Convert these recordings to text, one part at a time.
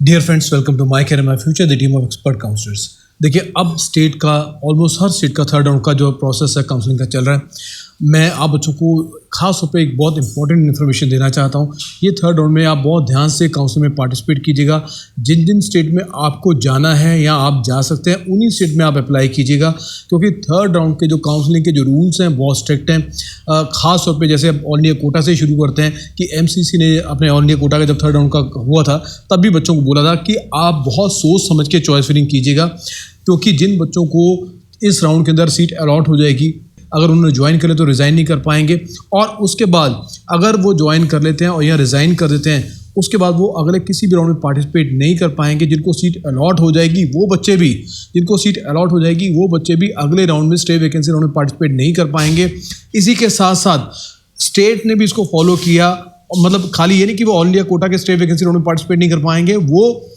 Dear friends, welcome to my career my future, the team of expert counsellors. देखिए, अब state का almost हर state का third round का जो प्रोसेस है काउंसलिंग का चल रहा है। मैं आप बच्चों को खास तौर पे एक बहुत इंपॉर्टेंट इन्फॉर्मेशन देना चाहता हूँ। ये थर्ड राउंड में आप बहुत ध्यान से काउंसलिंग में पार्टिसिपेट कीजिएगा। जिन जिन स्टेट में आपको जाना है या आप जा सकते हैं, उन्हीं स्टेट में आप अप्लाई कीजिएगा, क्योंकि थर्ड राउंड के जो काउंसलिंग के जो रूल्स हैं बहुत स्ट्रिक्ट हैं। खास तौर पे जैसे ऑल इंडिया कोटा से शुरू करते हैं कि एमसीसी ने अपने ऑल इंडिया कोटा का जब थर्ड राउंड का हुआ था तब भी बच्चों को बोला था कि आप बहुत सोच समझ के चॉइस फिलिंग कीजिएगा, क्योंकि जिन बच्चों को इस राउंड के अंदर सीट अलॉट हो जाएगी, अगर उन्होंने ज्वाइन कर ले तो रिज़ाइन नहीं कर पाएंगे, और उसके बाद अगर वो ज्वाइन कर लेते हैं और या रिज़ाइन कर देते हैं, उसके बाद वो अगले किसी भी राउंड में पार्टिसिपेट नहीं कर पाएंगे। जिनको सीट अलॉट हो जाएगी वो बच्चे भी अगले राउंड में स्टे वैकेंसी राउंड में पार्टिसिपेट नहीं कर पाएंगे। इसी के साथ साथ स्टेट ने भी इसको फॉलो किया, मतलब खाली ये नहीं कि वो ऑल इंडिया कोटा के स्टे वैकेंसी राउंड में पार्टिसिपेट नहीं कर पाएंगे, वो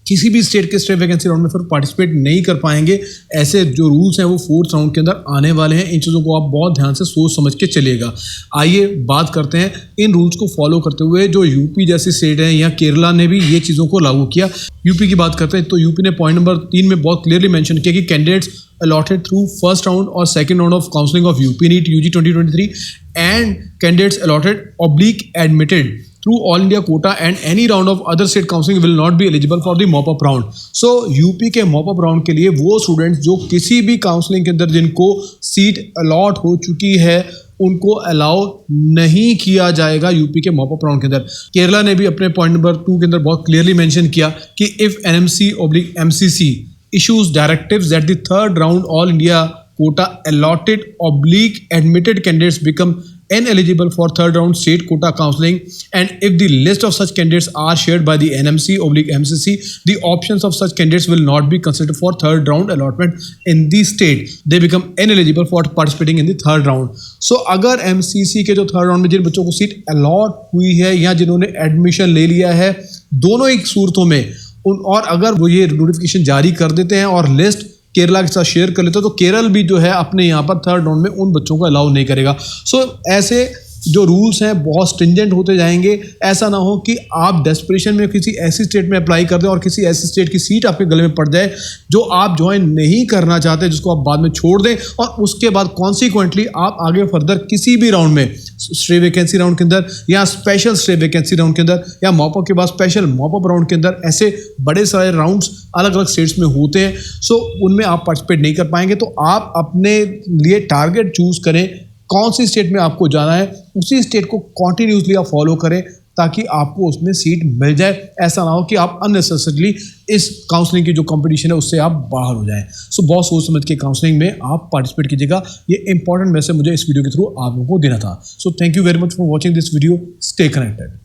किसी भी स्टेट के स्टेट वैकेंसी राउंड में फिर पार्टिसिपेट नहीं कर पाएंगे। ऐसे जो रूल्स हैं वो फोर्थ राउंड के अंदर आने वाले हैं। इन चीज़ों को आप बहुत ध्यान से सोच समझ के चलिएगा। आइए बात करते हैं इन रूल्स को फॉलो करते हुए जो यूपी जैसी स्टेट है या केरला ने भी ये चीज़ों को लागू किया। यूपी की बात करते हैं तो यूपी ने पॉइंट नंबर 3 में बहुत क्लियरली मेंशन किया कि candidates allotted through first round or second round of counseling of UP NEET UG 2023 and candidates allotted/admitted through all India quota and any round of other state counseling will not be eligible for the mop-up round. So UP के mop-up round के लिए वो students जो किसी भी counselling के अंदर जिनको सीट अलॉट हो चुकी है उनको अलाउ नहीं किया जाएगा यूपी के मॉपअप राउंड के अंदर। केरला ने भी अपने पॉइंट नंबर 2 के अंदर बहुत क्लियरली मेंशन किया कि if NMC/MCC issues directives that the third round all India quota allotted/admitted candidates become ineligible for third round state quota counseling, and if the list of such candidates are shared by the NMC/MCC, the options of such candidates will not be considered for third round allotment in the state. They become ineligible for participating in the third round. So अगर MCC के जो third round में जिन बच्चों को seat allot हुई है या जिन्होंने एडमिशन ले लिया है, दोनों ही सूरतों में और अगर वो ये नोटिफिकेशन जारी कर देते हैं और लिस्ट केरला के साथ शेयर कर लेते हैं, तो केरल भी जो है अपने यहाँ पर थर्ड राउंड में उन बच्चों को अलाउ नहीं करेगा। सो ऐसे जो रूल्स हैं बहुत स्ट्रिंजेंट होते जाएंगे। ऐसा ना हो कि आप डेस्परेशन में किसी ऐसी स्टेट में अप्लाई कर दें और किसी ऐसी स्टेट की सीट आपके गले में पड़ जाए जो आप ज्वाइन नहीं करना चाहते, जिसको आप बाद में छोड़ दें, और उसके बाद कॉन्सिक्वेंटली आप आगे फर्दर किसी भी राउंड में स्टे वैकेंसी राउंड के अंदर या स्पेशल स्टे वैकेंसी राउंड के अंदर या मॉपअप के बाद स्पेशल मॉपअप राउंड के अंदर, ऐसे बड़े सारे राउंड्स अलग अलग स्टेट्स में होते हैं। सो उनमें आप पार्टिसिपेट नहीं कर पाएंगे। तो आप अपने लिए टारगेट चूज करें, कौन सी स्टेट में आपको जाना है, उसी स्टेट को कॉन्टिन्यूसली आप फॉलो करें ताकि आपको उसमें सीट मिल जाए। ऐसा ना हो कि आप अननेसेसरली इस काउंसलिंग की जो कंपटीशन है उससे आप बाहर हो जाएं। सो बहुत सोच समझ के काउंसलिंग में आप पार्टिसिपेट कीजिएगा। ये इंपॉर्टेंट मैसेज मुझे इस वीडियो के थ्रू आप लोगों को देना था। So thank you very much for watching this video. Stay connected.